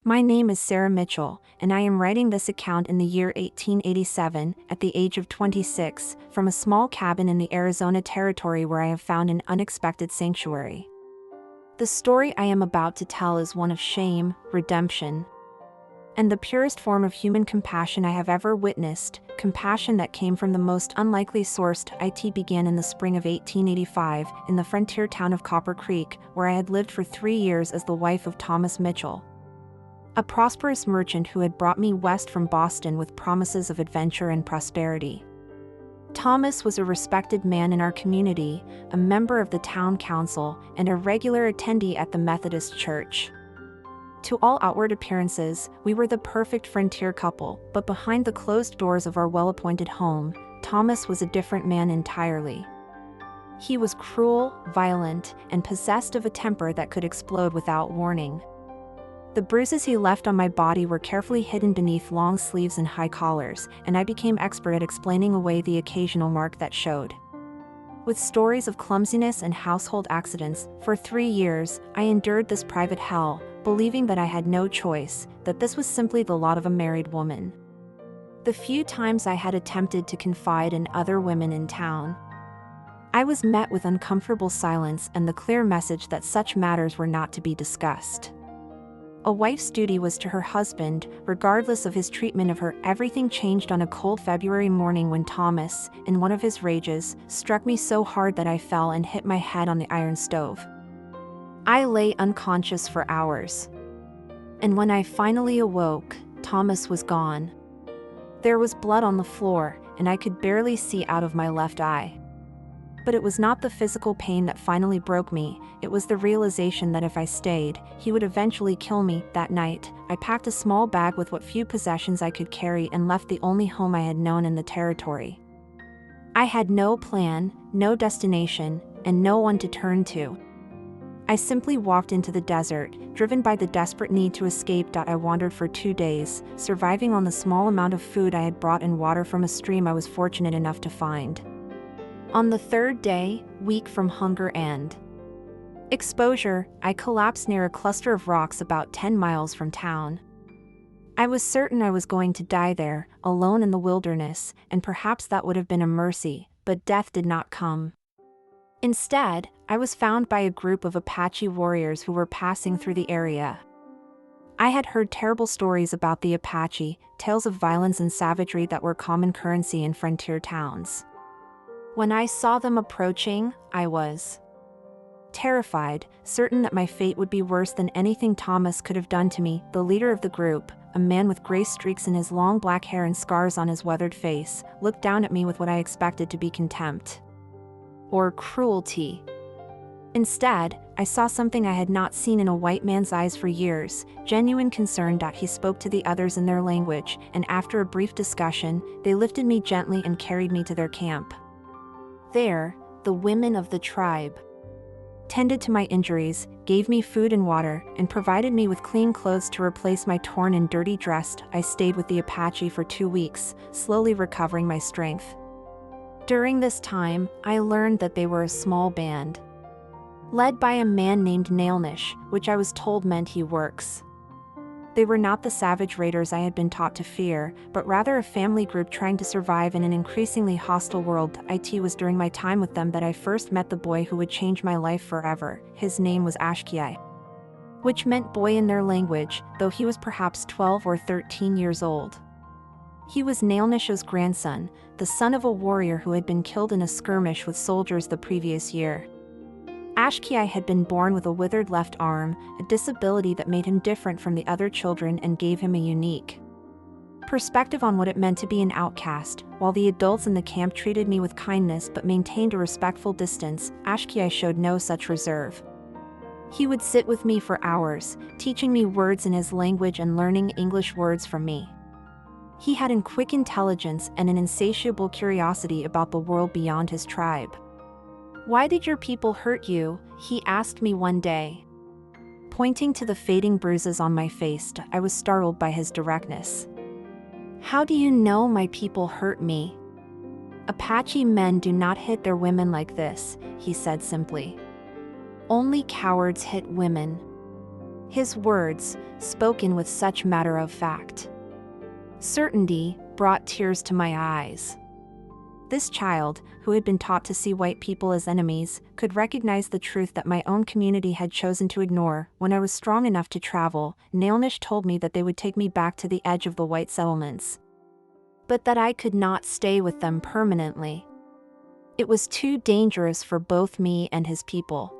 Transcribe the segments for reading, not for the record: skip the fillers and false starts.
My name is Sarah Mitchell, and I am writing this account in the year 1887, at the age of 26, from a small cabin in the Arizona Territory where I have found an unexpected sanctuary. The story I am about to tell is one of shame, redemption, and the purest form of human compassion I have ever witnessed. Compassion that came from the most unlikely source. It began in the spring of 1885, in the frontier town of Copper Creek, where I had lived for 3 years as the wife of Thomas Mitchell, a prosperous merchant who had brought me west from Boston with promises of adventure and prosperity. Thomas was a respected man in our community, a member of the town council, and a regular attendee at the Methodist Church. To all outward appearances, we were the perfect frontier couple, but behind the closed doors of our well-appointed home, Thomas was a different man entirely. He was cruel, violent, and possessed of a temper that could explode without warning. The bruises he left on my body were carefully hidden beneath long sleeves and high collars, and I became expert at explaining away the occasional mark that showed. With stories of clumsiness and household accidents, for 3 years, I endured this private hell, believing that I had no choice, that this was simply the lot of a married woman. The few times I had attempted to confide in other women in town, I was met with uncomfortable silence and the clear message that such matters were not to be discussed. A wife's duty was to her husband, regardless of his treatment of her. Everything changed on a cold February morning when Thomas, in one of his rages, struck me so hard that I fell and hit my head on the iron stove. I lay unconscious for hours. And when I finally awoke, Thomas was gone. There was blood on the floor, and I could barely see out of my left eye. But it was not the physical pain that finally broke me, it was the realization that if I stayed, he would eventually kill me. That night, I packed a small bag with what few possessions I could carry and left the only home I had known in the territory. I had no plan, no destination, and no one to turn to. I simply walked into the desert, driven by the desperate need to escape. I wandered for 2 days, surviving on the small amount of food I had brought and water from a stream I was fortunate enough to find. On the 3rd day, weak from hunger and exposure, I collapsed near a cluster of rocks about 10 miles from town. I was certain I was going to die there, alone in the wilderness, and perhaps that would have been a mercy, but death did not come. Instead, I was found by a group of Apache warriors who were passing through the area. I had heard terrible stories about the Apache, tales of violence and savagery that were common currency in frontier towns. When I saw them approaching, I was terrified, certain that my fate would be worse than anything Thomas could have done to me. The leader of the group, a man with gray streaks in his long black hair and scars on his weathered face, looked down at me with what I expected to be contempt or cruelty. Instead, I saw something I had not seen in a white man's eyes for years, genuine concern. He spoke to the others in their language, and after a brief discussion, they lifted me gently and carried me to their camp. There, the women of the tribe tended to my injuries, gave me food and water, and provided me with clean clothes to replace my torn and dirty dress. I stayed with the Apache for 2 weeks, slowly recovering my strength. During this time, I learned that they were a small band, led by a man named Nailnish, which I was told meant he works. They were not the savage raiders I had been taught to fear, but rather a family group trying to survive in an increasingly hostile world. It was during my time with them that I first met the boy who would change my life forever. His name was Ashkii, which meant boy in their language, though he was perhaps 12 or 13 years old. He was Nailnish's grandson, the son of a warrior who had been killed in a skirmish with soldiers the previous year. Ashkii had been born with a withered left arm, a disability that made him different from the other children and gave him a unique perspective on what it meant to be an outcast. While the adults in the camp treated me with kindness but maintained a respectful distance, Ashkii showed no such reserve. He would sit with me for hours, teaching me words in his language and learning English words from me. He had a quick intelligence and an insatiable curiosity about the world beyond his tribe. "Why did your people hurt you?" he asked me one day. Pointing to the fading bruises on my face, I was startled by his directness. "How do you know my people hurt me?" "Apache men do not hit their women like this," he said simply. "Only cowards hit women." His words, spoken with such matter-of-fact certainty, brought tears to my eyes. This child, who had been taught to see white people as enemies, could recognize the truth that my own community had chosen to ignore. When I was strong enough to travel, Nailnish told me that they would take me back to the edge of the white settlements, but that I could not stay with them permanently. It was too dangerous for both me and his people.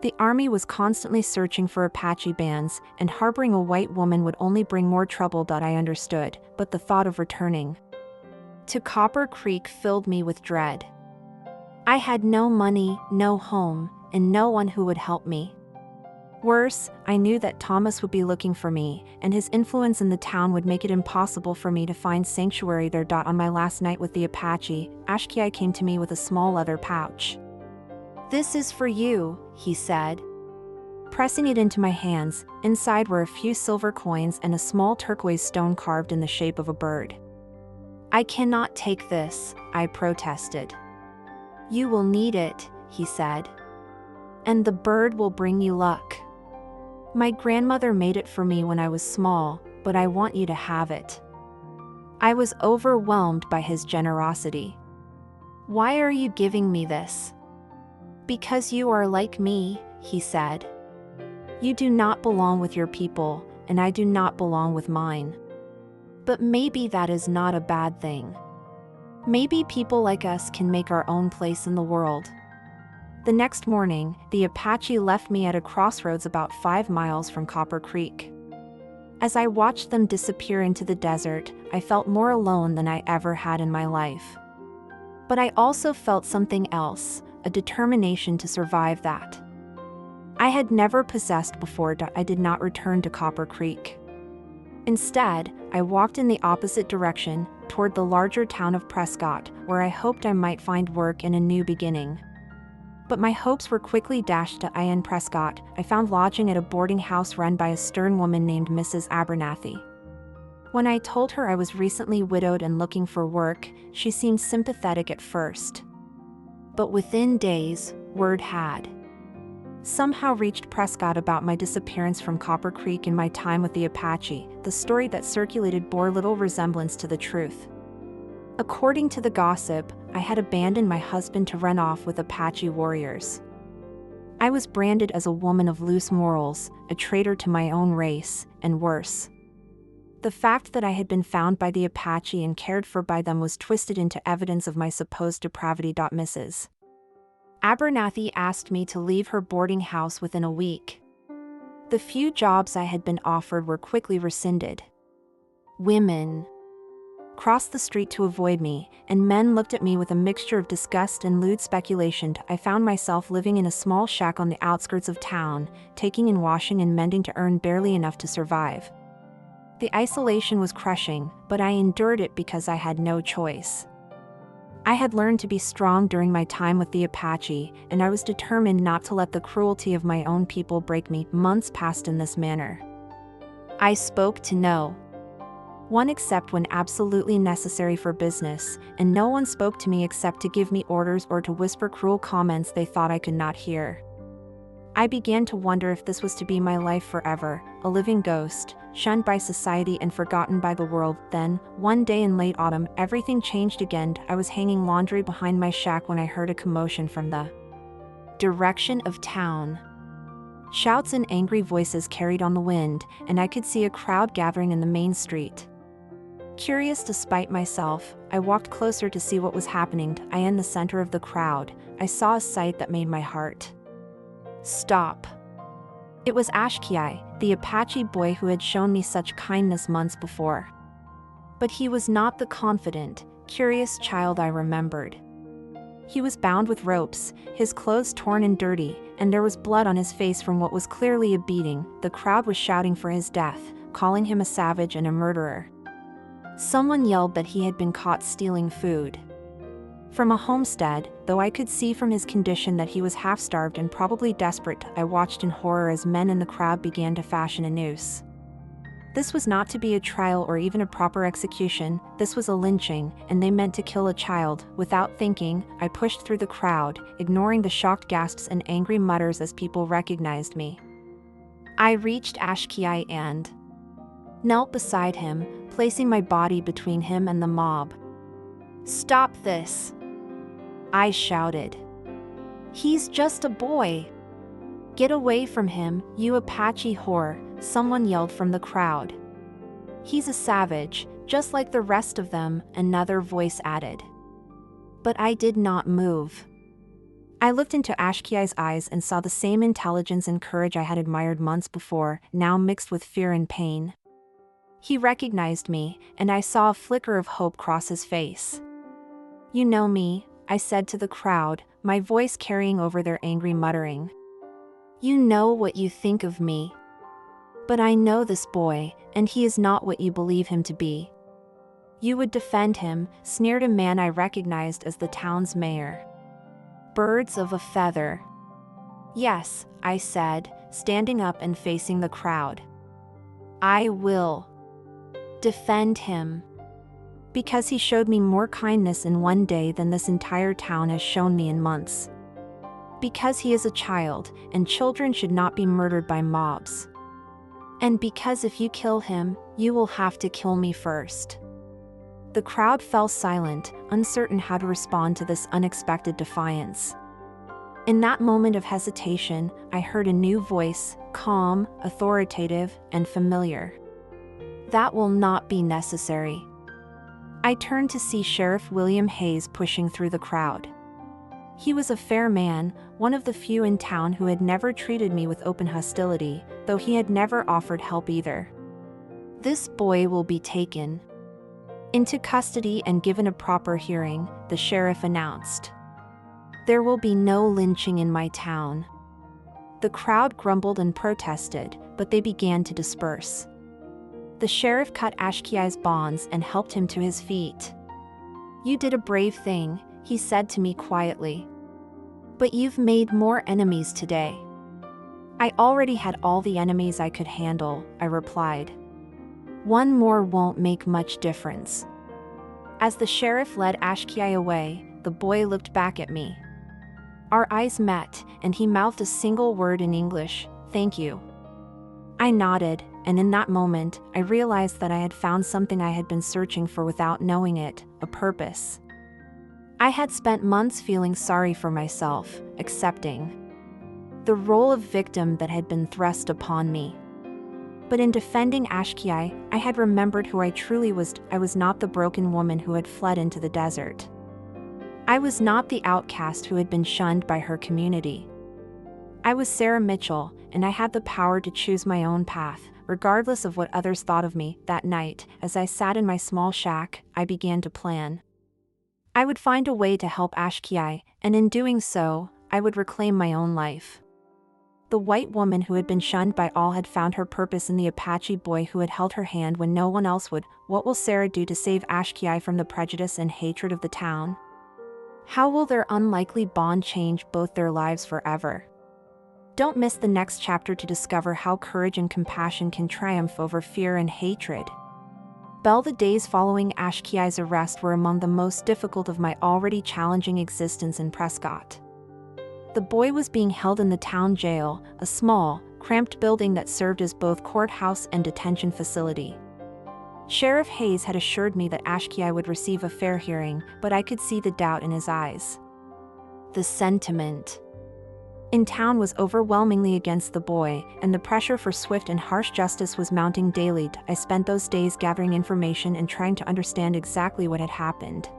The army was constantly searching for Apache bands, and harboring a white woman would only bring more trouble. That I understood, but the thought of returning to Copper Creek filled me with dread. I had no money, no home, and no one who would help me. Worse, I knew that Thomas would be looking for me, and his influence in the town would make it impossible for me to find sanctuary there. On my last night with the Apache, Ashkii came to me with a small leather pouch. "This is for you," he said, pressing it into my hands. Inside were a few silver coins and a small turquoise stone carved in the shape of a bird. "I cannot take this," I protested. "You will need it," he said. "And the bird will bring you luck. My grandmother made it for me when I was small, but I want you to have it." I was overwhelmed by his generosity. "Why are you giving me this?" "Because you are like me," he said. "You do not belong with your people, and I do not belong with mine. But maybe that is not a bad thing. Maybe people like us can make our own place in the world." The next morning, the Apache left me at a crossroads about 5 miles from Copper Creek. As I watched them disappear into the desert, I felt more alone than I ever had in my life. But I also felt something else, a determination to survive that I had never possessed before. I did not return to Copper Creek. Instead, I walked in the opposite direction, toward the larger town of Prescott, where I hoped I might find work and a new beginning. But my hopes were quickly dashed. In Prescott, I found lodging at a boarding house run by a stern woman named Mrs. Abernathy. When I told her I was recently widowed and looking for work, she seemed sympathetic at first. But within days, word had somehow reached Prescott about my disappearance from Copper Creek and my time with the Apache. The story that circulated bore little resemblance to the truth. According to the gossip, I had abandoned my husband to run off with Apache warriors. I was branded as a woman of loose morals, a traitor to my own race, and worse. The fact that I had been found by the Apache and cared for by them was twisted into evidence of my supposed depravity. Mrs. Abernathy asked me to leave her boarding house within a week. The few jobs I had been offered were quickly rescinded. Women crossed the street to avoid me, and men looked at me with a mixture of disgust and lewd speculation. I found myself living in a small shack on the outskirts of town, taking in washing and mending to earn barely enough to survive. The isolation was crushing, but I endured it because I had no choice. I had learned to be strong during my time with the Apache, and I was determined not to let the cruelty of my own people break me. Months passed in this manner. I spoke to no one except when absolutely necessary for business, and no one spoke to me except to give me orders or to whisper cruel comments they thought I could not hear. I began to wonder if this was to be my life forever, a living ghost, shunned by society and forgotten by the world. Then, one day in late autumn, everything changed again. I was hanging laundry behind my shack when I heard a commotion from the direction of town. Shouts and angry voices carried on the wind, and I could see a crowd gathering in the main street. Curious despite myself, I walked closer to see what was happening. In the center of the crowd, I saw a sight that made my heart stop. It was Ashkii, the Apache boy who had shown me such kindness months before. But he was not the confident, curious child I remembered. He was bound with ropes, his clothes torn and dirty, and there was blood on his face from what was clearly a beating. The crowd was shouting for his death, calling him a savage and a murderer. Someone yelled that he had been caught stealing food from a homestead. Though I could see from his condition that he was half-starved and probably desperate, I watched in horror as men in the crowd began to fashion a noose. This was not to be a trial or even a proper execution, this was a lynching, and they meant to kill a child. Without thinking, I pushed through the crowd, ignoring the shocked gasps and angry mutters as people recognized me. I reached Ashkii and knelt beside him, placing my body between him and the mob. "Stop this!" I shouted. "He's just a boy." "Get away from him, you Apache whore," someone yelled from the crowd. "He's a savage, just like the rest of them," another voice added. But I did not move. I looked into Ashkii's eyes and saw the same intelligence and courage I had admired months before, now mixed with fear and pain. He recognized me, and I saw a flicker of hope cross his face. "You know me," I said to the crowd, my voice carrying over their angry muttering. "You know what you think of me. But I know this boy, and he is not what you believe him to be." "You would defend him," sneered a man I recognized as the town's mayor. "Birds of a feather." "Yes," I said, standing up and facing the crowd. "I will defend him. Because he showed me more kindness in one day than this entire town has shown me in months. Because he is a child, and children should not be murdered by mobs. And because if you kill him, you will have to kill me first." The crowd fell silent, uncertain how to respond to this unexpected defiance. In that moment of hesitation, I heard a new voice, calm, authoritative, and familiar. "That will not be necessary." I turned to see Sheriff William Hayes pushing through the crowd. He was a fair man, one of the few in town who had never treated me with open hostility, though he had never offered help either. "This boy will be taken into custody and given a proper hearing," the sheriff announced. "There will be no lynching in my town." The crowd grumbled and protested, but they began to disperse. The sheriff cut Ashkii's bonds and helped him to his feet. "You did a brave thing," he said to me quietly. "But you've made more enemies today." "I already had all the enemies I could handle," I replied. "One more won't make much difference." As the sheriff led Ashkii away, the boy looked back at me. Our eyes met, and he mouthed a single word in English, "Thank you." I nodded, and in that moment, I realized that I had found something I had been searching for without knowing it, a purpose. I had spent months feeling sorry for myself, accepting the role of victim that had been thrust upon me. But in defending Ashkii, I had remembered who I truly was. I was not the broken woman who had fled into the desert. I was not the outcast who had been shunned by her community. I was Sarah Mitchell, and I had the power to choose my own path, regardless of what others thought of me. That night, as I sat in my small shack, I began to plan. I would find a way to help Ashkii, and in doing so, I would reclaim my own life. The white woman who had been shunned by all had found her purpose in the Apache boy who had held her hand when no one else would. What will Sarah do to save Ashkii from the prejudice and hatred of the town? How will their unlikely bond change both their lives forever? Don't miss the next chapter to discover how courage and compassion can triumph over fear and hatred. The days following Ashkii's arrest were among the most difficult of my already challenging existence in Prescott. The boy was being held in the town jail, a small, cramped building that served as both courthouse and detention facility. Sheriff Hayes had assured me that Ashkii would receive a fair hearing, but I could see the doubt in his eyes. The sentiment in town was overwhelmingly against the boy, and the pressure for swift and harsh justice was mounting daily. I spent those days gathering information and trying to understand exactly what had happened.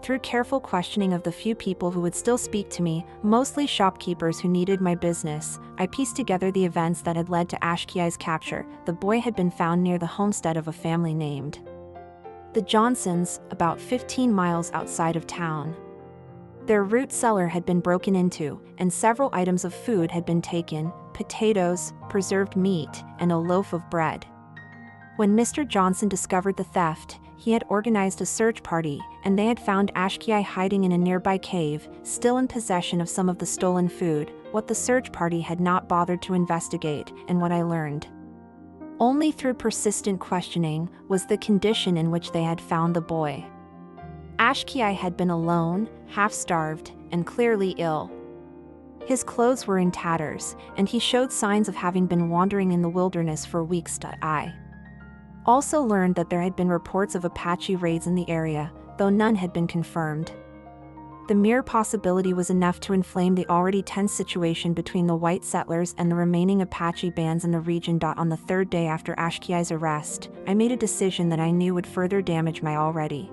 Through careful questioning of the few people who would still speak to me, mostly shopkeepers who needed my business, I pieced together the events that had led to Ashkii's capture. The boy had been found near the homestead of a family named the Johnsons, about 15 miles outside of town. Their root cellar had been broken into, and several items of food had been taken: potatoes, preserved meat, and a loaf of bread. When Mr. Johnson discovered the theft, he had organized a search party, and they had found Ashkii hiding in a nearby cave, still in possession of some of the stolen food. What the search party had not bothered to investigate, and what I learned only through persistent questioning, was the condition in which they had found the boy. Ashkii had been alone, half-starved, and clearly ill. His clothes were in tatters, and he showed signs of having been wandering in the wilderness for weeks. I also learned that there had been reports of Apache raids in the area, though none had been confirmed. The mere possibility was enough to inflame the already tense situation between the white settlers and the remaining Apache bands in the region. On the third day after Ashkee's arrest, I made a decision that I knew would further damage my already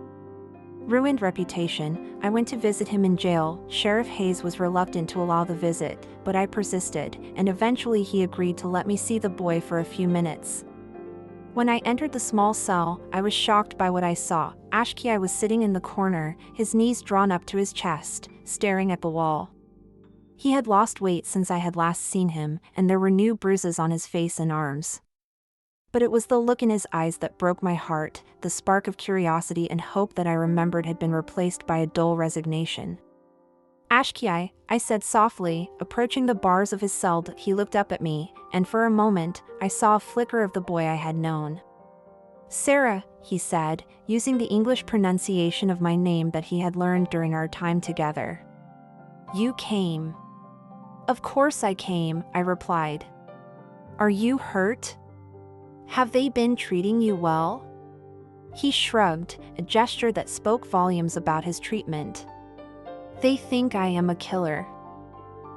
ruined reputation. I went to visit him in jail. Sheriff Hayes was reluctant to allow the visit, but I persisted, and eventually he agreed to let me see the boy for a few minutes. When I entered the small cell, I was shocked by what I saw. Ashkii was sitting in the corner, his knees drawn up to his chest, staring at the wall. He had lost weight since I had last seen him, and there were new bruises on his face and arms. But it was the look in his eyes that broke my heart. The spark of curiosity and hope that I remembered had been replaced by a dull resignation. "Ashkii," I said softly, approaching the bars of his cell. He looked up at me, and for a moment, I saw a flicker of the boy I had known. "Sarah," he said, using the English pronunciation of my name that he had learned during our time together. "You came." "Of course I came," I replied. "Are you hurt? Have they been treating you well?" He shrugged, a gesture that spoke volumes about his treatment. "They think I am a killer.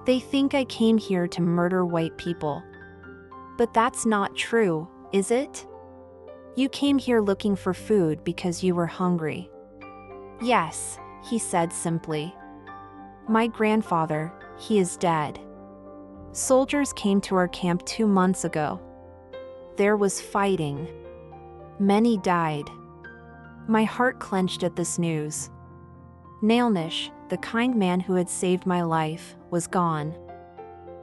They think I came here to murder white people. But that's not true, is it? You came here looking for food because you were hungry." "Yes," he said simply. "My grandfather, he is dead. Soldiers came to our camp 2 months ago. There was fighting. Many died." My heart clenched at this news. Nailnish, the kind man who had saved my life, was gone.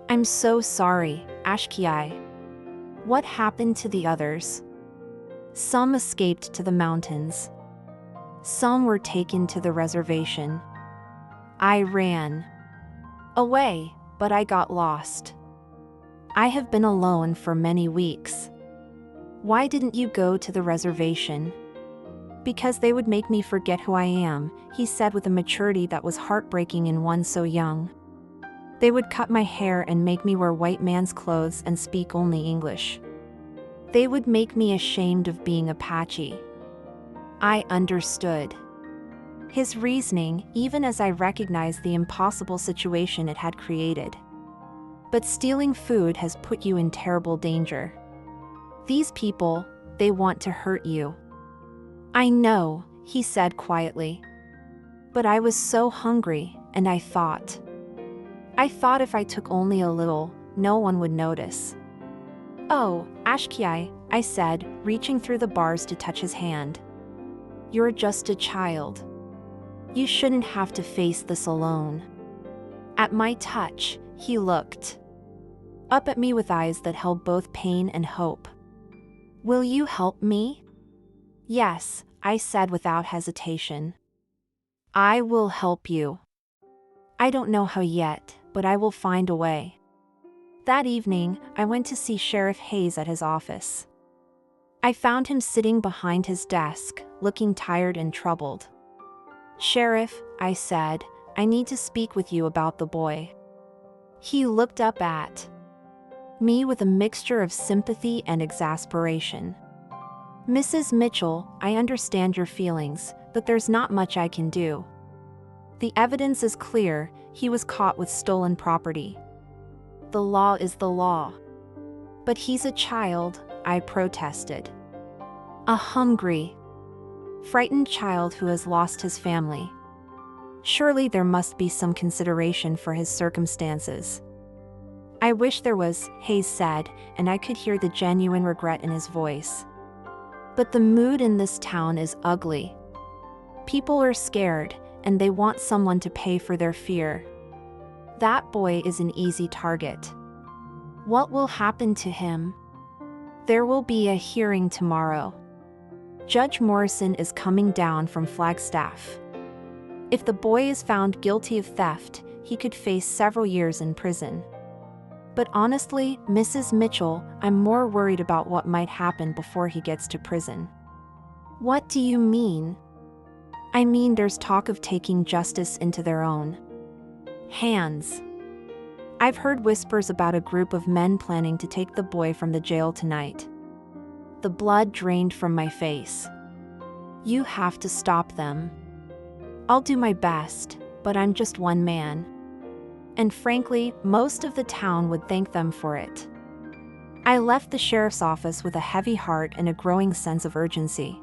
"I'm so sorry, Ashkii. What happened to the others?" "Some escaped to the mountains. Some were taken to the reservation. I ran away, but I got lost. I have been alone for many weeks." "Why didn't you go to the reservation?" "Because they would make me forget who I am," he said with a maturity that was heartbreaking in one so young. "They would cut my hair and make me wear white man's clothes and speak only English. They would make me ashamed of being Apache." I understood his reasoning, even as I recognized the impossible situation it had created. "But stealing food has put you in terrible danger. These people, they want to hurt you." "I know," he said quietly. "But I was so hungry, and I thought if I took only a little, no one would notice." "Oh, Ashkii," I said, reaching through the bars to touch his hand. "You're just a child. You shouldn't have to face this alone." At my touch, he looked up at me with eyes that held both pain and hope. "Will you help me?" "Yes," I said without hesitation. "I will help you. I don't know how yet, but I will find a way." That evening, I went to see Sheriff Hayes at his office. I found him sitting behind his desk, looking tired and troubled. "Sheriff," I said, "I need to speak with you about the boy." He looked up at me with a mixture of sympathy and exasperation. "Mrs. Mitchell, I understand your feelings, but there's not much I can do. The evidence is clear, he was caught with stolen property. The law is the law." "But he's a child," I protested. "A hungry, frightened child who has lost his family. Surely there must be some consideration for his circumstances." "I wish there was," Hayes said, and I could hear the genuine regret in his voice. "But the mood in this town is ugly. People are scared, and they want someone to pay for their fear. That boy is an easy target. What will happen to him?" "There will be a hearing tomorrow. Judge Morrison is coming down from Flagstaff. If the boy is found guilty of theft, he could face several years in prison. But honestly, Mrs. Mitchell, I'm more worried about what might happen before he gets to prison." "What do you mean?" "I mean there's talk of taking justice into their own hands. I've heard whispers about a group of men planning to take the boy from the jail tonight. The blood drained from my face. You have to stop them. I'll do my best, but I'm just one man. And frankly, most of the town would thank them for it. I left the sheriff's office with a heavy heart and a growing sense of urgency.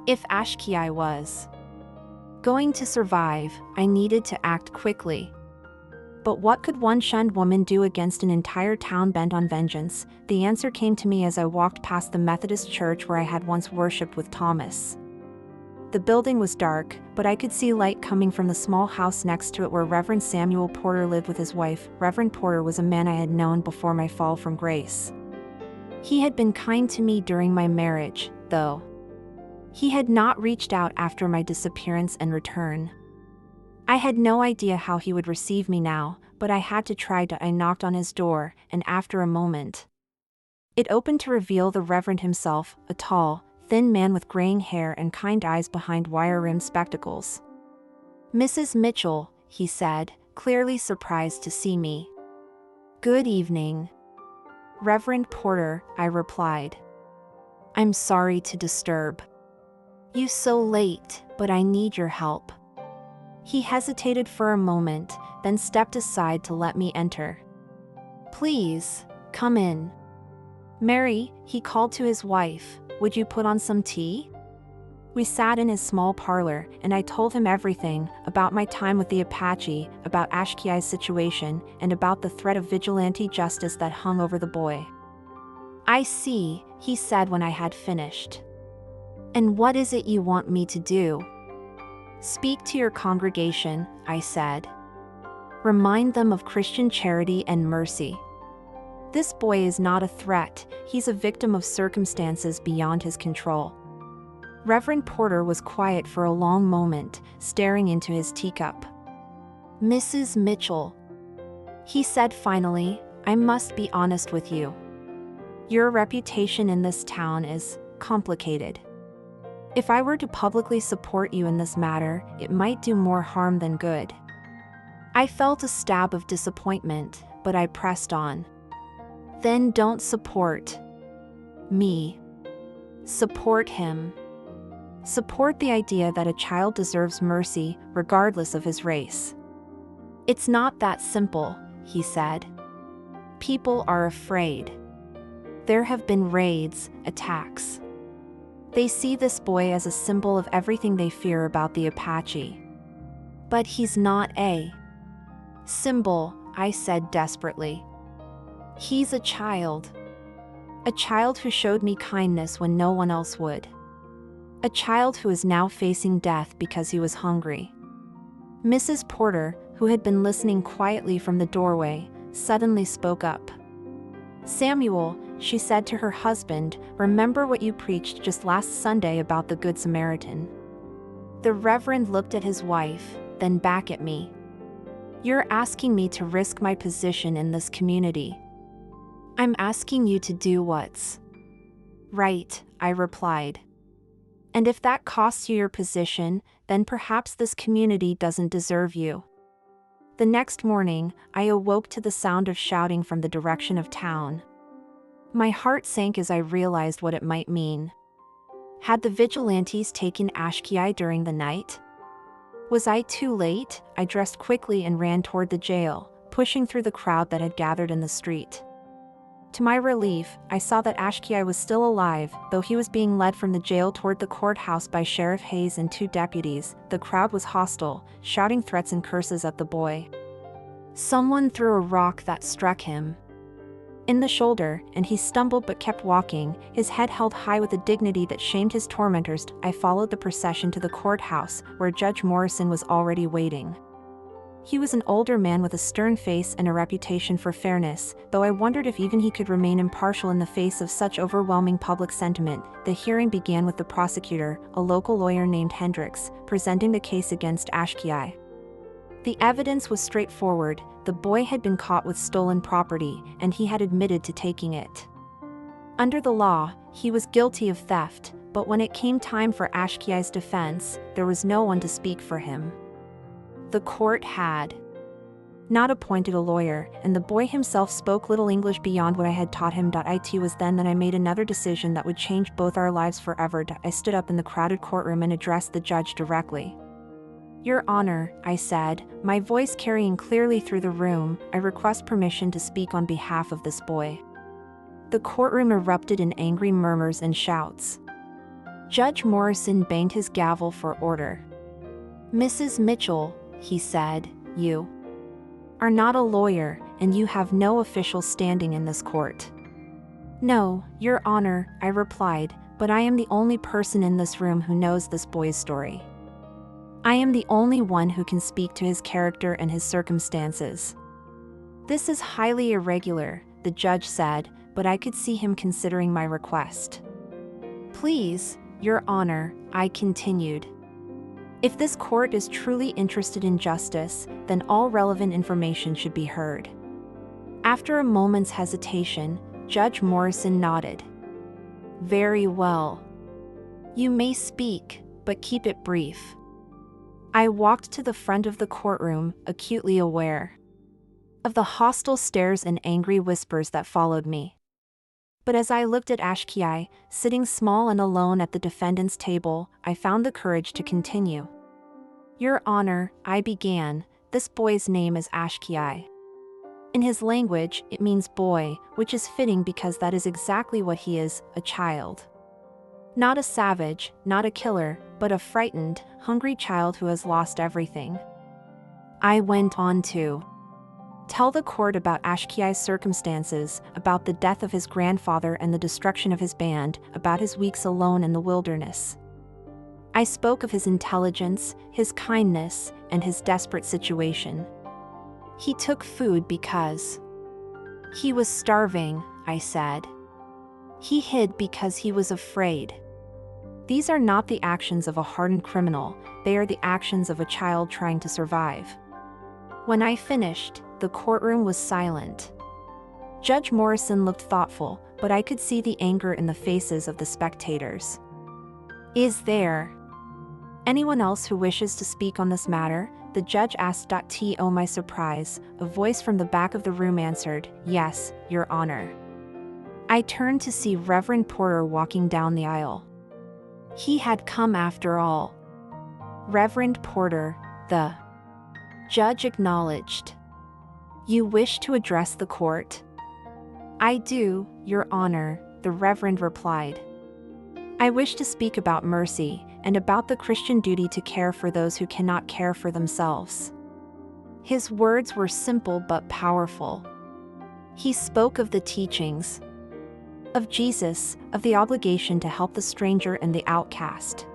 If Ashkii was going to survive, I needed to act quickly. But what could one shunned woman do against an entire town bent on vengeance? The answer came to me as I walked past the Methodist church where I had once worshipped with Thomas. The building was dark, but I could see light coming from the small house next to it where Reverend Samuel Porter lived with his wife. Reverend Porter was a man I had known before my fall from grace. He had been kind to me during my marriage, though. He had not reached out after my disappearance and return. I had no idea how he would receive me now, but I had to try. I knocked on his door, and after a moment, it opened to reveal the Reverend himself, a tall, thin man with graying hair and kind eyes behind wire-rimmed spectacles. "Mrs. Mitchell," he said, clearly surprised to see me. "Good evening, Reverend Porter," I replied. "I'm sorry to disturb you so late, but I need your help." He hesitated for a moment, then stepped aside to let me enter. "Please, come in. Mary," he called to his wife, "would you put on some tea?" We sat in his small parlor, and I told him everything, about my time with the Apache, about Ashkii's situation, and about the threat of vigilante justice that hung over the boy. "I see," he said when I had finished. "And what is it you want me to do?" "Speak to your congregation," I said. "Remind them of Christian charity and mercy. This boy is not a threat, he's a victim of circumstances beyond his control." Reverend Porter was quiet for a long moment, staring into his teacup. "Mrs. Mitchell," he said finally, "I must be honest with you. Your reputation in this town is complicated. If I were to publicly support you in this matter, it might do more harm than good." I felt a stab of disappointment, but I pressed on. "Then don't support me. Support him. Support the idea that a child deserves mercy, regardless of his race." "It's not that simple," he said. "People are afraid. There have been raids, attacks. They see this boy as a symbol of everything they fear about the Apache. But he's not a symbol," I said desperately. "He's a child. A child who showed me kindness when no one else would. A child who is now facing death because he was hungry." Mrs. Porter, who had been listening quietly from the doorway, suddenly spoke up. "Samuel," she said to her husband, "remember what you preached just last Sunday about the Good Samaritan?" The Reverend looked at his wife, then back at me. "You're asking me to risk my position in this community." "I'm asking you to do what's right," I replied. "And if that costs you your position, then perhaps this community doesn't deserve you." The next morning, I awoke to the sound of shouting from the direction of town. My heart sank as I realized what it might mean. Had the vigilantes taken Ashkii during the night? Was I too late? I dressed quickly and ran toward the jail, pushing through the crowd that had gathered in the street. To my relief, I saw that Ashkii was still alive, though he was being led from the jail toward the courthouse by Sheriff Hayes and 2 deputies. The crowd was hostile, shouting threats and curses at the boy. Someone threw a rock that struck him in the shoulder, and he stumbled but kept walking, his head held high with a dignity that shamed his tormentors. I followed the procession to the courthouse, where Judge Morrison was already waiting. He was an older man with a stern face and a reputation for fairness, though I wondered if even he could remain impartial in the face of such overwhelming public sentiment. The hearing began with the prosecutor, a local lawyer named Hendricks, presenting the case against Ashkii. The evidence was straightforward. The boy had been caught with stolen property, and he had admitted to taking it. Under the law, he was guilty of theft, but when it came time for Ashkii's defense, there was no one to speak for him. The court had not appointed a lawyer, and the boy himself spoke little English beyond what I had taught him. It was then that I made another decision that would change both our lives forever. I stood up in the crowded courtroom and addressed the judge directly. "Your Honor," I said, my voice carrying clearly through the room, "I request permission to speak on behalf of this boy." The courtroom erupted in angry murmurs and shouts. Judge Morrison banged his gavel for order. "Mrs. Mitchell," he said, "you are not a lawyer, and you have no official standing in this court." "No, Your Honor," I replied, "but I am the only person in this room who knows this boy's story. I am the only one who can speak to his character and his circumstances." "This is highly irregular," the judge said, but I could see him considering my request. "Please, Your Honor," I continued. "If this court is truly interested in justice, then all relevant information should be heard." After a moment's hesitation, Judge Morrison nodded. "Very well. You may speak, but keep it brief." I walked to the front of the courtroom, acutely aware of the hostile stares and angry whispers that followed me. But as I looked at Ashkii, sitting small and alone at the defendant's table, I found the courage to continue. "Your Honor," I began, "this boy's name is Ashkii. In his language, it means boy, which is fitting because that is exactly what he is, a child. Not a savage, not a killer, but a frightened, hungry child who has lost everything." I went on to tell the court about Ashkii's circumstances, about the death of his grandfather and the destruction of his band, about his weeks alone in the wilderness. I spoke of his intelligence, his kindness, and his desperate situation. "He took food because he was starving," I said. "He hid because he was afraid." These are not the actions of a hardened criminal, they are the actions of a child trying to survive. When I finished, the courtroom was silent. Judge Morrison looked thoughtful, but I could see the anger in the faces of the spectators. "Is there anyone else who wishes to speak on this matter?" the judge asked. To my surprise, a voice from the back of the room answered, "Yes, Your Honor." I turned to see Reverend Porter walking down the aisle. He had come after all. "Reverend Porter," the judge acknowledged. "You wish to address the court?" "I do, Your Honor," the Reverend replied. "I wish to speak about mercy, and about the Christian duty to care for those who cannot care for themselves." His words were simple but powerful. He spoke of the teachings of Jesus, of the obligation to help the stranger and the outcast.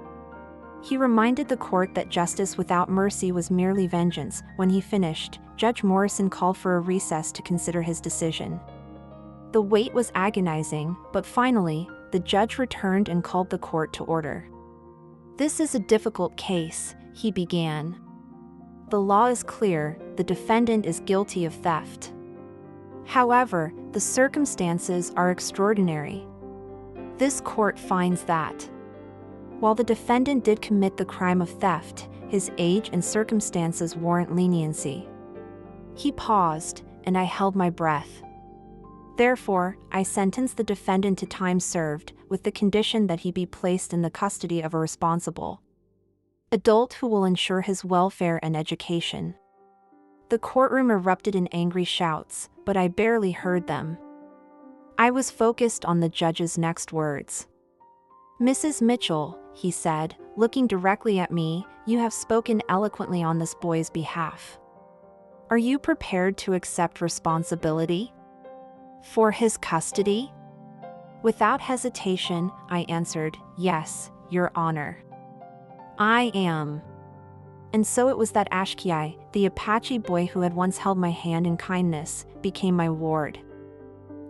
He reminded the court that justice without mercy was merely vengeance. When he finished, Judge Morrison called for a recess to consider his decision. The wait was agonizing, but finally, the judge returned and called the court to order. "This is a difficult case," he began. "The law is clear, the defendant is guilty of theft. However, the circumstances are extraordinary. This court finds that while the defendant did commit the crime of theft, his age and circumstances warrant leniency." He paused, and I held my breath. "Therefore, I sentence the defendant to time served, with the condition that he be placed in the custody of a responsible adult who will ensure his welfare and education." The courtroom erupted in angry shouts, but I barely heard them. I was focused on the judge's next words. "Mrs. Mitchell," he said, looking directly at me, "you have spoken eloquently on this boy's behalf. Are you prepared to accept responsibility for his custody?" Without hesitation, I answered, "Yes, Your Honor. I am." And so it was that Ashkii, the Apache boy who had once held my hand in kindness, became my ward.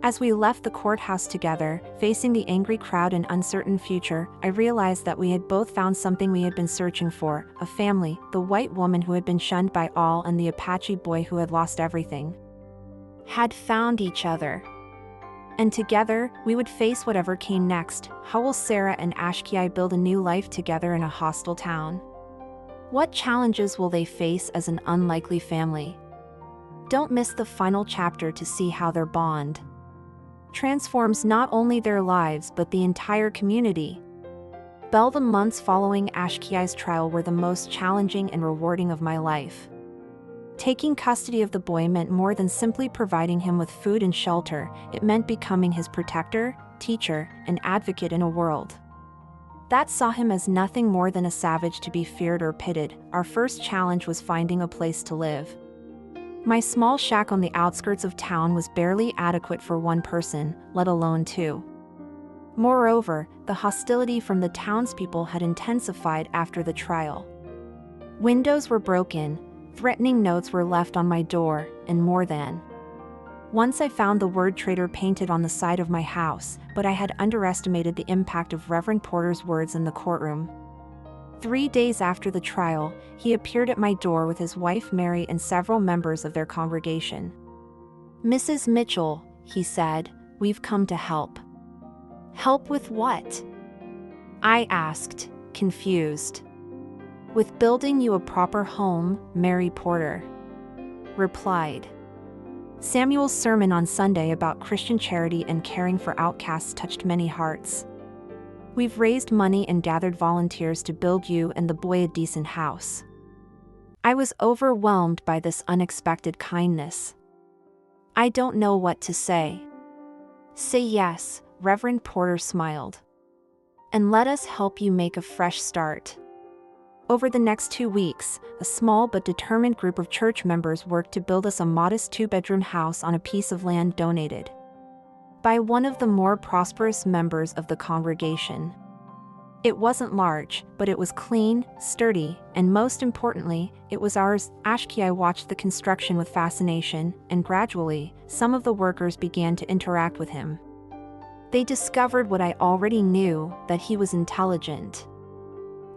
As we left the courthouse together, facing the angry crowd and uncertain future, I realized that we had both found something we had been searching for: a family, the white woman who had been shunned by all and the Apache boy who had lost everything, had found each other. And together, we would face whatever came next. How will Sarah and Ashkii build a new life together in a hostile town? What challenges will they face as an unlikely family? Don't miss the final chapter to see how their bond transforms not only their lives but the entire community. The months following Ashkii's trial were the most challenging and rewarding of my life. Taking custody of the boy meant more than simply providing him with food and shelter. It meant becoming his protector, teacher, and advocate in a world that saw him as nothing more than a savage to be feared or pitied. Our first challenge was finding a place to live. My small shack on the outskirts of town was barely adequate for one person, let alone two. Moreover, the hostility from the townspeople had intensified after the trial. Windows were broken, threatening notes were left on my door, and more than once I found the word traitor painted on the side of my house, but I had underestimated the impact of Reverend Porter's words in the courtroom. 3 days after the trial, he appeared at my door with his wife Mary and several members of their congregation. "Mrs. Mitchell," he said, "we've come to help." "Help with what?" I asked, confused. "With building you a proper home," Mary Porter replied. Samuel's sermon on Sunday about Christian charity and caring for outcasts touched many hearts. "We've raised money and gathered volunteers to build you and the boy a decent house." I was overwhelmed by this unexpected kindness. "I don't know what to say." "Say yes," Reverend Porter smiled. "And let us help you make a fresh start." Over the next 2 weeks, a small but determined group of church members worked to build us a modest 2-bedroom house on a piece of land donated by one of the more prosperous members of the congregation. It wasn't large, but it was clean, sturdy, and most importantly, it was ours. Ashkii watched the construction with fascination, and gradually, some of the workers began to interact with him. They discovered what I already knew, that he was intelligent,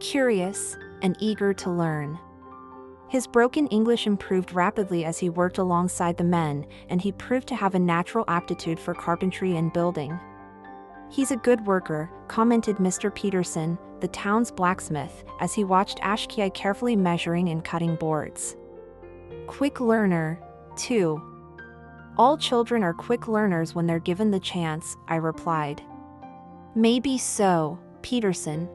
curious, and eager to learn. His broken English improved rapidly as he worked alongside the men, and he proved to have a natural aptitude for carpentry and building. "He's a good worker," commented Mr. Peterson, the town's blacksmith, as he watched Ashkii carefully measuring and cutting boards. "Quick learner, too." "All children are quick learners when they're given the chance," I replied. "Maybe so," Peterson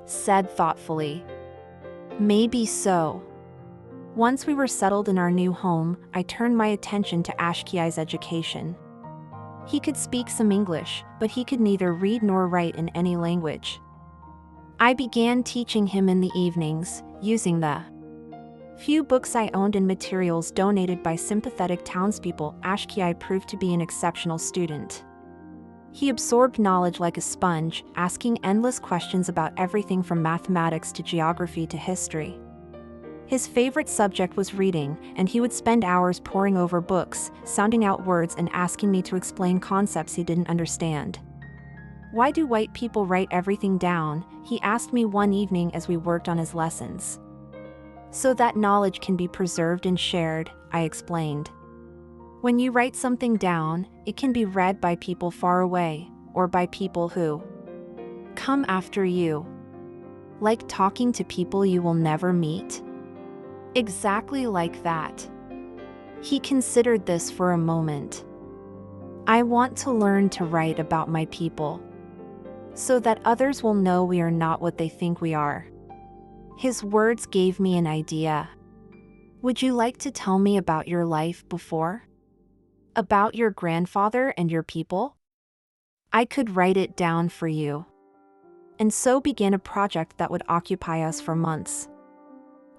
said thoughtfully. "Maybe so." Once we were settled in our new home, I turned my attention to Ashkii's education. He could speak some English, but he could neither read nor write in any language. I began teaching him in the evenings, using the few books I owned and materials donated by sympathetic townspeople. Ashkii proved to be an exceptional student. He absorbed knowledge like a sponge, asking endless questions about everything from mathematics to geography to history. His favorite subject was reading, and he would spend hours poring over books, sounding out words and asking me to explain concepts he didn't understand. "Why do white people write everything down?" he asked me one evening as we worked on his lessons. "So that knowledge can be preserved and shared," I explained. "When you write something down, it can be read by people far away, or by people who come after you. Like talking to people you will never meet." "Exactly like that." He considered this for a moment. "I want to learn to write about my people, so that others will know we are not what they think we are." His words gave me an idea. "Would you like to tell me about your life before? About your grandfather and your people? I could write it down for you." And so began a project that would occupy us for months.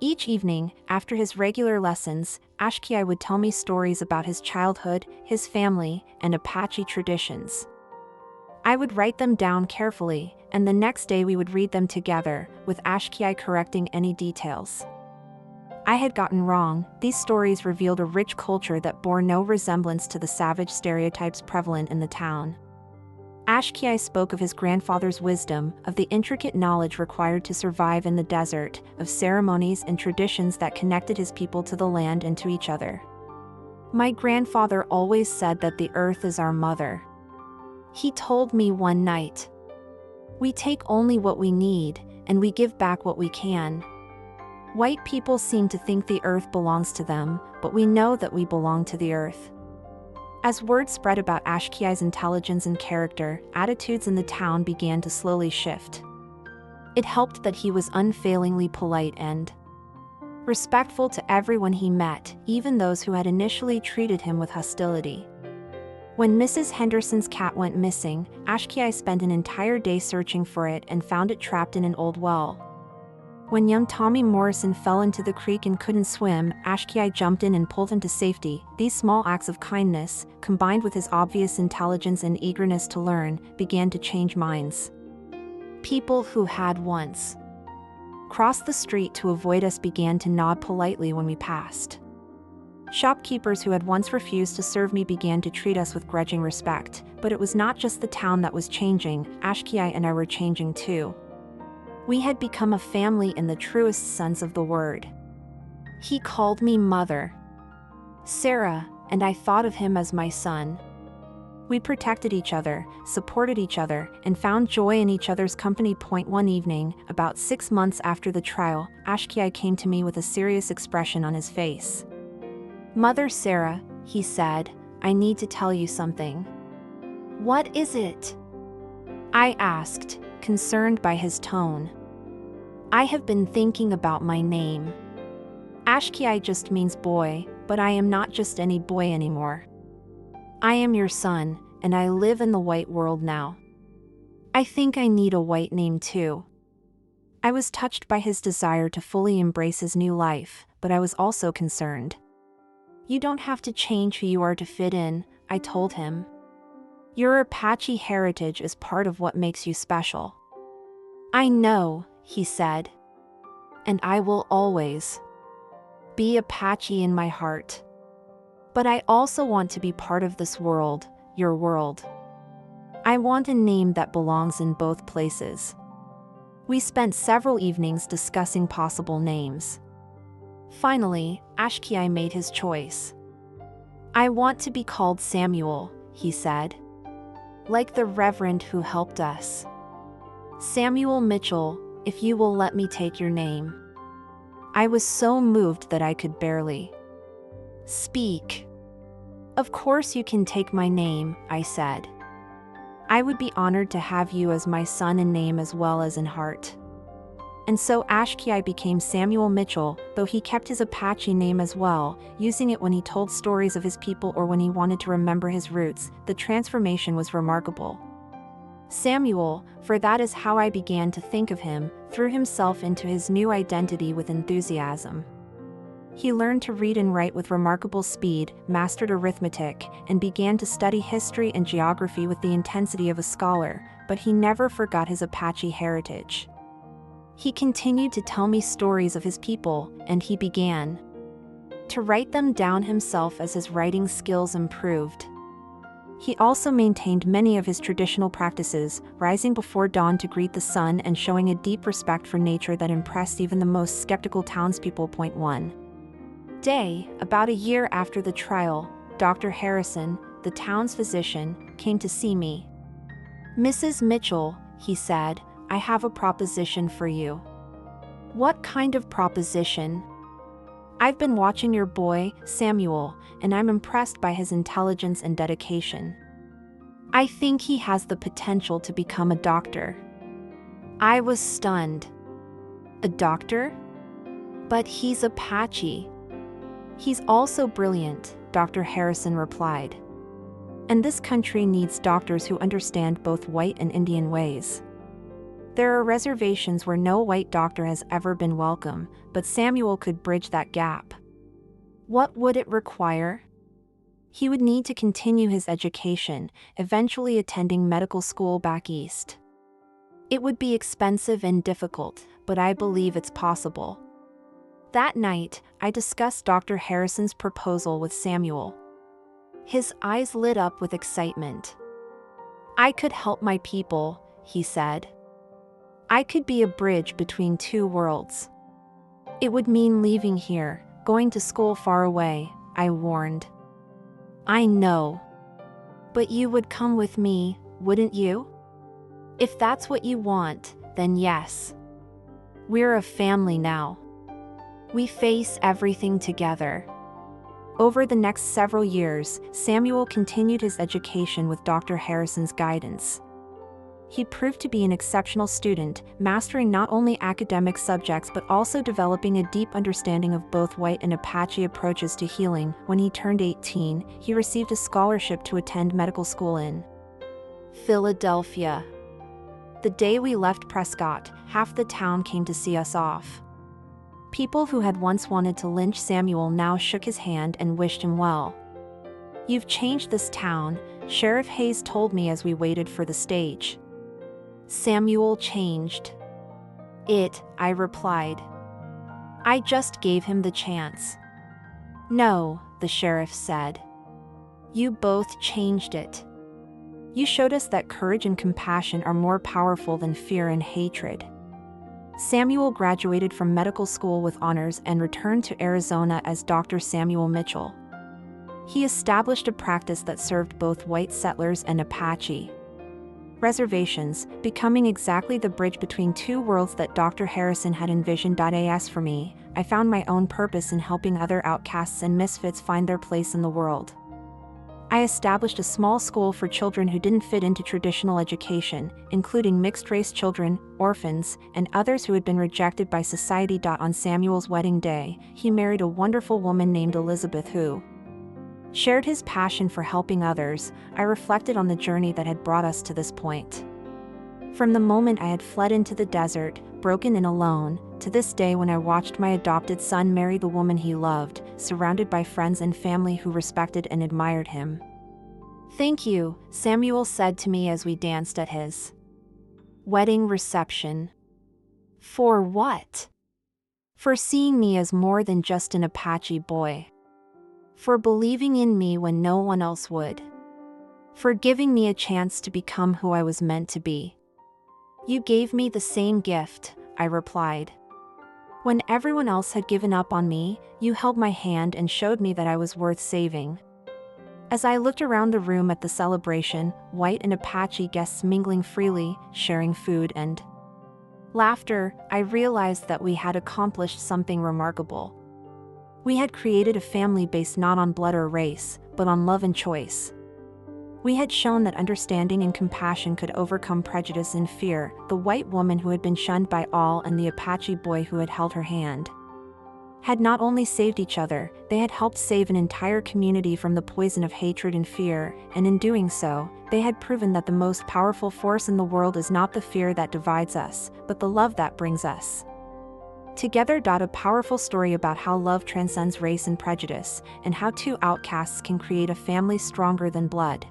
Each evening, after his regular lessons, Ashkii would tell me stories about his childhood, his family, and Apache traditions. I would write them down carefully, and the next day we would read them together, with Ashkii correcting any details I had gotten wrong. These stories revealed a rich culture that bore no resemblance to the savage stereotypes prevalent in the town. Ashkii spoke of his grandfather's wisdom, of the intricate knowledge required to survive in the desert, of ceremonies and traditions that connected his people to the land and to each other. "My grandfather always said that the earth is our mother," he told me one night. "We take only what we need, and we give back what we can." White people seem to think the earth belongs to them, but we know that we belong to the earth. As word spread about Ashkii's intelligence and character, attitudes in the town began to slowly shift. It helped that he was unfailingly polite and respectful to everyone he met, even those who had initially treated him with hostility. When Mrs. Henderson's cat went missing, Ashkii spent an entire day searching for it and found it trapped in an old well. When young Tommy Morrison fell into the creek and couldn't swim, Ashkii jumped in and pulled him to safety. These small acts of kindness, combined with his obvious intelligence and eagerness to learn, began to change minds. People who had once crossed the street to avoid us began to nod politely when we passed. Shopkeepers who had once refused to serve me began to treat us with grudging respect, but it was not just the town that was changing, Ashkii and I were changing too. We had become a family in the truest sense of the word. He called me Mother Sarah, and I thought of him as my son. We protected each other, supported each other, and found joy in each other's company. One evening, about 6 months after the trial, Ashkii came to me with a serious expression on his face. "Mother Sarah," he said, "I need to tell you something." "What is it?" I asked, concerned by his tone. "I have been thinking about my name. Ashkii just means boy, but I am not just any boy anymore. I am your son, and I live in the white world now. I think I need a white name too." I was touched by his desire to fully embrace his new life, but I was also concerned. "You don't have to change who you are to fit in," I told him. "Your Apache heritage is part of what makes you special." "I know," he said. "And I will always be Apache in my heart. But I also want to be part of this world, your world. I want a name that belongs in both places." We spent several evenings discussing possible names. Finally, Ashkii made his choice. "I want to be called Samuel," he said. "Like the Reverend who helped us. Samuel Mitchell, if you will let me take your name." I was so moved that I could barely speak. "Of course you can take my name," I said. "I would be honored to have you as my son in name as well as in heart." And so Ashkii became Samuel Mitchell, though he kept his Apache name as well, using it when he told stories of his people or when he wanted to remember his roots. The transformation was remarkable. Samuel, for that is how I began to think of him, threw himself into his new identity with enthusiasm. He learned to read and write with remarkable speed, mastered arithmetic, and began to study history and geography with the intensity of a scholar, but he never forgot his Apache heritage. He continued to tell me stories of his people, and he began to write them down himself as his writing skills improved. He also maintained many of his traditional practices, rising before dawn to greet the sun and showing a deep respect for nature that impressed even the most skeptical townspeople. One day, about a year after the trial, Dr. Harrison, the town's physician, came to see me. "Mrs. Mitchell," he said, "I have a proposition for you." "What kind of proposition?" "I've been watching your boy, Samuel, and I'm impressed by his intelligence and dedication. I think he has the potential to become a doctor." I was stunned. "A doctor? But he's Apache." "He's also brilliant," Dr. Harrison replied. "And this country needs doctors who understand both white and Indian ways. There are reservations where no white doctor has ever been welcome, but Samuel could bridge that gap." "What would it require?" "He would need to continue his education, eventually attending medical school back east. It would be expensive and difficult, but I believe it's possible." That night, I discussed Dr. Harrison's proposal with Samuel. His eyes lit up with excitement. "I could help my people," he said. "I could be a bridge between two worlds." "It would mean leaving here, going to school far away," I warned. "I know. But you would come with me, wouldn't you?" "If that's what you want, then yes. We're a family now." We face everything together. Over the next several years, Samuel continued his education with Dr. Harrison's guidance. He proved to be an exceptional student, mastering not only academic subjects but also developing a deep understanding of both white and Apache approaches to healing. When he turned 18, he received a scholarship to attend medical school in Philadelphia. The day we left Prescott, half the town came to see us off. People who had once wanted to lynch Samuel now shook his hand and wished him well. "You've changed this town," Sheriff Hayes told me as we waited for the stage. "Samuel changed it," I replied. "I just gave him the chance." "No," the sheriff said. "You both changed it. You showed us that courage and compassion are more powerful than fear and hatred." Samuel graduated from medical school with honors and returned to Arizona as Dr. Samuel Mitchell. He established a practice that served both white settlers and Apache reservations, becoming exactly the bridge between two worlds that Dr. Harrison had envisioned. As for me, I found my own purpose in helping other outcasts and misfits find their place in the world. I established a small school for children who didn't fit into traditional education, including mixed-race children, orphans, and others who had been rejected by society. On Samuel's wedding day, he married a wonderful woman named Elizabeth who shared his passion for helping others. I reflected on the journey that had brought us to this point. From the moment I had fled into the desert, broken and alone, to this day when I watched my adopted son marry the woman he loved, surrounded by friends and family who respected and admired him. "Thank you," Samuel said to me as we danced at his wedding reception. "For what?" "For seeing me as more than just an Apache boy. For believing in me when no one else would. For giving me a chance to become who I was meant to be." "You gave me the same gift," I replied. "When everyone else had given up on me, you held my hand and showed me that I was worth saving." As I looked around the room at the celebration, white and Apache guests mingling freely, sharing food and laughter, I realized that we had accomplished something remarkable. We had created a family based not on blood or race, but on love and choice. We had shown that understanding and compassion could overcome prejudice and fear. The white woman who had been shunned by all and the Apache boy who had held her hand had not only saved each other, they had helped save an entire community from the poison of hatred and fear, and in doing so, they had proven that the most powerful force in the world is not the fear that divides us, but the love that brings us together. A powerful story about how love transcends race and prejudice, and how two outcasts can create a family stronger than blood.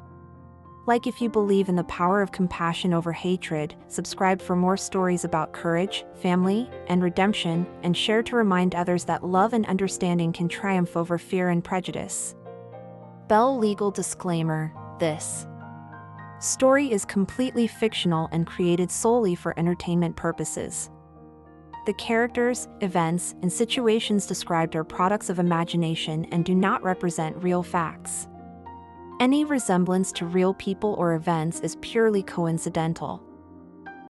Like if you believe in the power of compassion over hatred, subscribe for more stories about courage, family, and redemption, and share to remind others that love and understanding can triumph over fear and prejudice. Bell Legal Disclaimer: this story is completely fictional and created solely for entertainment purposes. The characters, events, and situations described are products of imagination and do not represent real facts. Any resemblance to real people or events is purely coincidental.